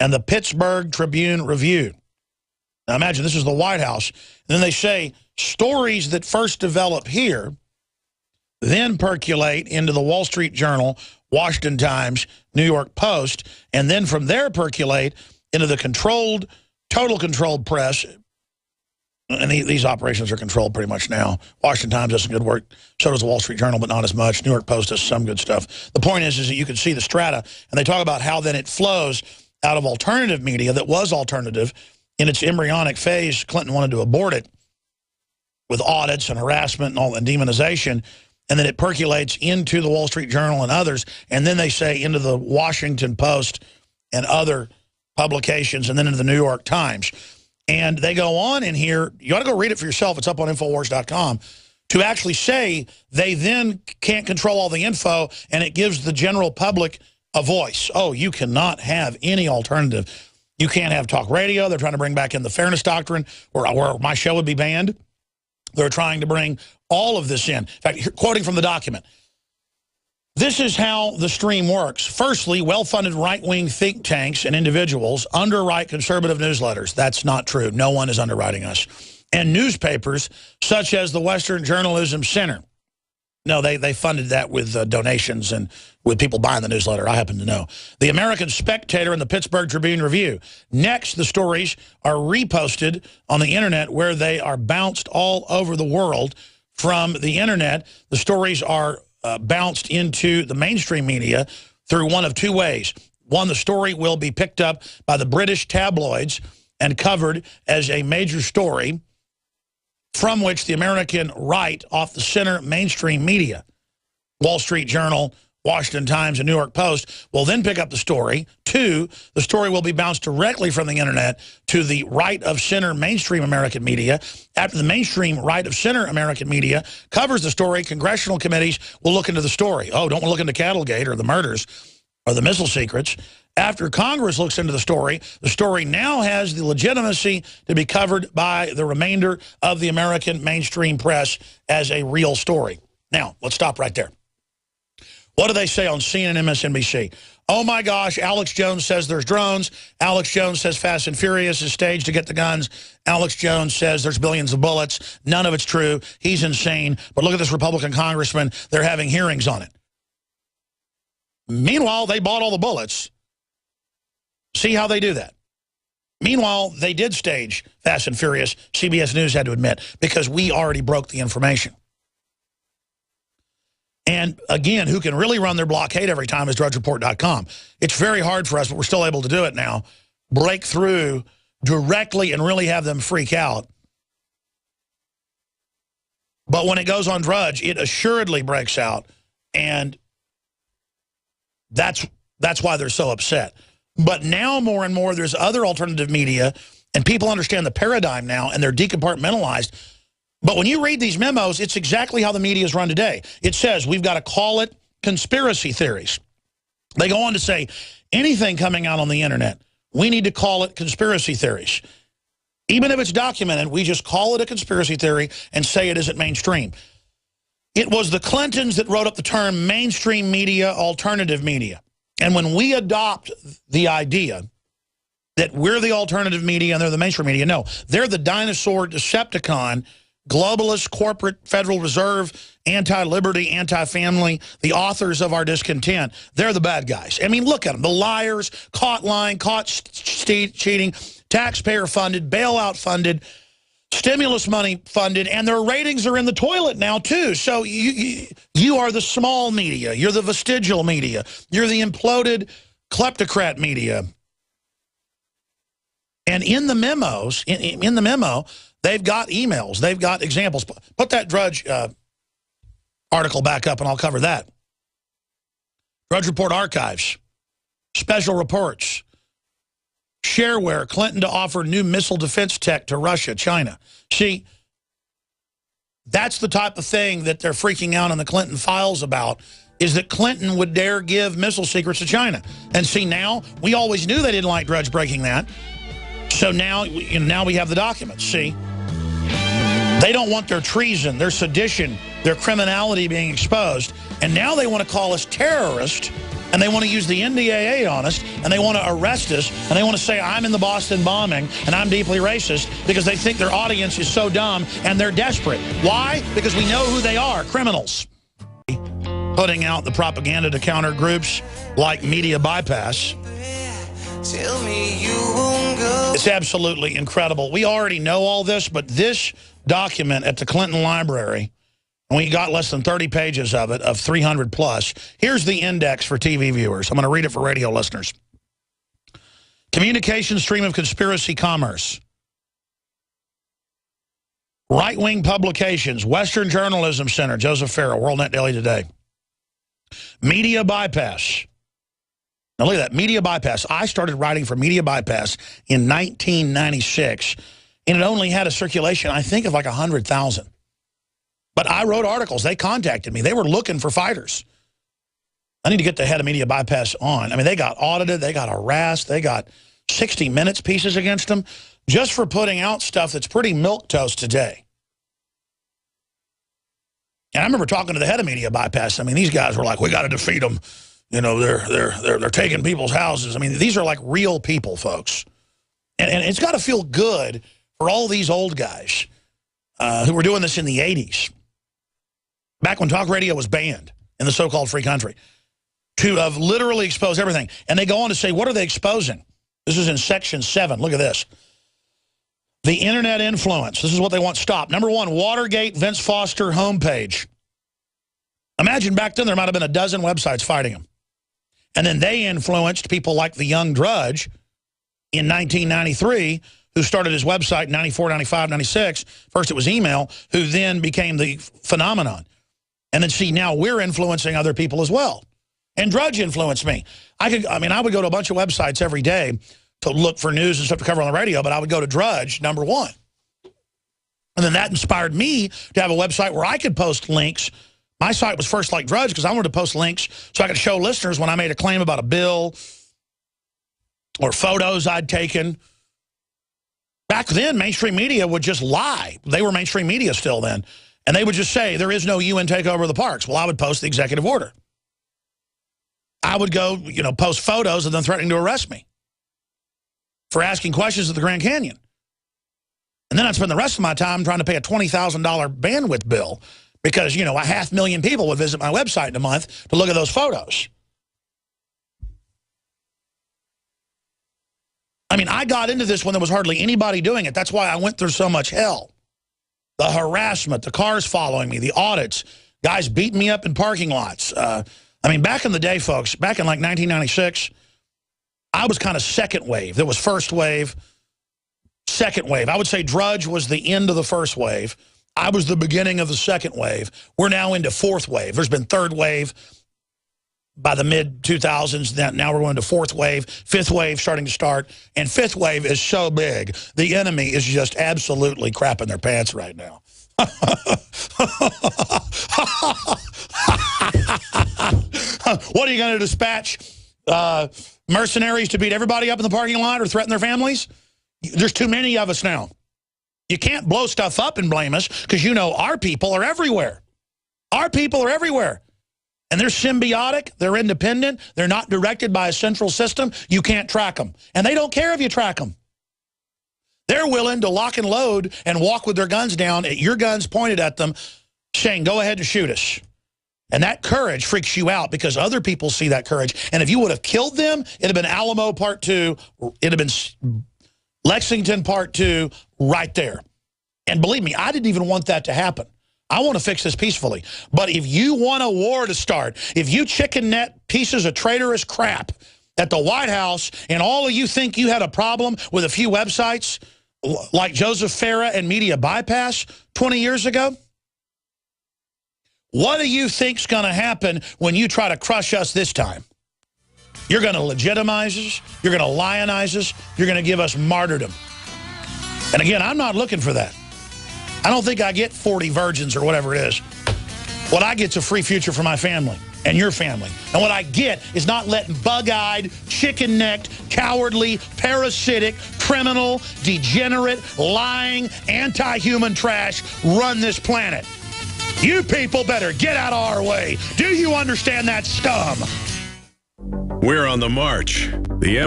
and the Pittsburgh Tribune-Review. Now imagine this is the White House. And then they say stories that first develop here then percolate into the Wall Street Journal, Washington Times, New York Post, and then from there percolate into the total controlled press. And these operations are controlled pretty much now. Washington Times does some good work. So does the Wall Street Journal, but not as much. New York Post does some good stuff. The point is that you can see the strata, and they talk about how then it flows out of alternative media that was alternative. In its embryonic phase, Clinton wanted to abort it with audits and harassment and all and demonization. And then it percolates into the Wall Street Journal and others. And then they say into the Washington Post and other publications, and then into the New York Times. And they go on in here. You ought to go read it for yourself. It's up on Infowars.com. To actually say they then can't control all the info, and it gives the general public a voice. Oh, you cannot have any alternative. You can't have talk radio. They're trying to bring back in the fairness doctrine, where my show would be banned. They're trying to bring all of this in. In fact, quoting from the document, this is how the stream works. Firstly, well-funded right-wing think tanks and individuals underwrite conservative newsletters. That's not true. No one is underwriting us. And newspapers, such as the Western Journalism Center. No, they funded that with donations and with people buying the newsletter, I happen to know. The American Spectator and the Pittsburgh Tribune-Review. Next, the stories are reposted on the internet, where they are bounced all over the world from the internet. The stories are bounced into the mainstream media through one of two ways. One, the story will be picked up by the British tabloids and covered as a major story, from which the American right off the center mainstream media, Wall Street Journal, Washington Times, and New York Post, will then pick up the story. Two, the story will be bounced directly from the internet to the right of center mainstream American media. After the mainstream right of center American media covers the story, congressional committees will look into the story. Oh, don't look into Cattlegate or the murders or the missile secrets. After Congress looks into the story now has the legitimacy to be covered by the remainder of the American mainstream press as a real story. Now, let's stop right there. What do they say on CNN and MSNBC? Oh my gosh, Alex Jones says there's drones. Alex Jones says Fast and Furious is staged to get the guns. Alex Jones says there's billions of bullets. None of it's true. He's insane. But look at this Republican congressman. They're having hearings on it. Meanwhile, they bought all the bullets. See how they do that. Meanwhile, they did stage Fast and Furious, CBS News had to admit, because we already broke the information. And again, who can really run their blockade every time is drudgereport.com. It's very hard for us, but we're still able to do it now. Break through directly and really have them freak out. But when it goes on Drudge, it assuredly breaks out. And that's why they're so upset. But now more and more there's other alternative media, and people understand the paradigm now, and they're decompartmentalized. But when you read these memos, it's exactly how the media is run today. It says we've got to call it conspiracy theories. They go on to say anything coming out on the internet, we need to call it conspiracy theories. Even if it's documented, we just call it a conspiracy theory and say it isn't mainstream. It was the Clintons that wrote up the term mainstream media, alternative media. And when we adopt the idea that we're the alternative media and they're the mainstream media, no, they're the dinosaur Decepticon, globalist, corporate, Federal Reserve, anti-liberty, anti-family, the authors of our discontent. They're the bad guys. I mean, look at them. The liars, caught lying, caught cheating, taxpayer-funded, bailout-funded, stimulus money funded, and their ratings are in the toilet now, too. So you are the small media. You're the vestigial media. You're the imploded kleptocrat media. And in the memos, in the memo, they've got emails. They've got examples. Put that Drudge article back up, and I'll cover that. Drudge Report archives, special reports, shareware, Clinton to offer new missile defense tech to Russia, China. See, that's the type of thing that they're freaking out in the Clinton files about, is that Clinton would dare give missile secrets to China. And see, now, we always knew they didn't like Drudge breaking that. So now, now we have the documents, see? They don't want their treason, their sedition, their criminality being exposed. And now they want to call us terrorists And they want to use the NDAA on us, and they want to arrest us, and they want to say I'm in the Boston bombing, and I'm deeply racist because they think their audience is so dumb, and they're desperate. Why? Because we know who they are, criminals. Putting out the propaganda to counter groups like Media Bypass. Tell me you won't go. It's absolutely incredible. We already know all this, but this document at the Clinton Library, and we got less than 30 pages of it, of 300 plus. Here's the index for TV viewers. I'm going to read it for radio listeners. Communication stream of conspiracy commerce. Right-wing publications. Western Journalism Center. Joseph Farrell, WorldNet Daily Today. Media Bypass. Now look at that. Media Bypass. I started writing for Media Bypass in 1996, and it only had a circulation, I think, of like 100,000. But I wrote articles. They contacted me. They were looking for fighters. I need to get the head of Media Bypass on. I mean, they got audited. They got harassed. They got 60 Minutes pieces against them just for putting out stuff that's pretty milquetoast today. And I remember talking to the head of Media Bypass. I mean, these guys were like, we got to defeat them. You know, they're taking people's houses. I mean, these are like real people, folks. And it's got to feel good for all these old guys who were doing this in the 80s. Back when talk radio was banned in the so-called free country, to have literally exposed everything. And they go on to say, what are they exposing? This is in Section 7. Look at this. The internet influence. This is what they want stopped. Number one, Watergate Vince Foster homepage. Imagine back then there might have been a dozen websites fighting him. And then they influenced people like the young Drudge in 1993, who started his website in 94, 95, 96. First it was email, who then became the phenomenon. And then see, now we're influencing other people as well. And Drudge influenced me. I would go to a bunch of websites every day to look for news and stuff to cover on the radio, but I would go to Drudge, number one. And then that inspired me to have a website where I could post links. My site was first like Drudge because I wanted to post links so I could show listeners when I made a claim about a bill or photos I'd taken. Back then, mainstream media would just lie. They were mainstream media still then. And they would just say, there is no UN takeover of the parks. Well, I would post the executive order. I would go, post photos of them threatening to arrest me for asking questions at the Grand Canyon. And then I'd spend the rest of my time trying to pay a $20,000 bandwidth bill because, 500,000 people would visit my website in a month to look at those photos. I mean, I got into this when there was hardly anybody doing it. That's why I went through so much hell. The harassment, the cars following me, the audits, guys beating me up in parking lots. Back in the day, folks, back in like 1996, I was kind of second wave. There was first wave, second wave. I would say Drudge was the end of the first wave. I was the beginning of the second wave. We're now into fourth wave. There's been third wave by the mid-2000s. Now we're going to fourth wave, fifth wave starting to start. And fifth wave is so big, the enemy is just absolutely crapping their pants right now. What are you going to dispatch? Mercenaries to beat everybody up in the parking lot or threaten their families? There's too many of us now. You can't blow stuff up and blame us because our people are everywhere. Our people are everywhere. And they're symbiotic, they're independent, they're not directed by a central system. You can't track them. And they don't care if you track them. They're willing to lock and load and walk with their guns down at your guns pointed at them, saying, go ahead and shoot us. And that courage freaks you out because other people see that courage. And if you would have killed them, it'd have been Alamo Part 2, it'd have been Lexington Part 2 right there. And believe me, I didn't even want that to happen. I want to fix this peacefully. But if you want a war to start, if you chicken net pieces of traitorous crap at the White House and all of you think you had a problem with a few websites like Joseph Farah and Media Bypass 20 years ago, what do you think's going to happen when you try to crush us this time? You're going to legitimize us. You're going to lionize us. You're going to give us martyrdom. And again, I'm not looking for that. I don't think I get 40 virgins or whatever it is. What I get's a free future for my family and your family. And what I get is not letting bug-eyed, chicken-necked, cowardly, parasitic, criminal, degenerate, lying, anti-human trash run this planet. You people better get out of our way. Do you understand that, scum? We're on the march. The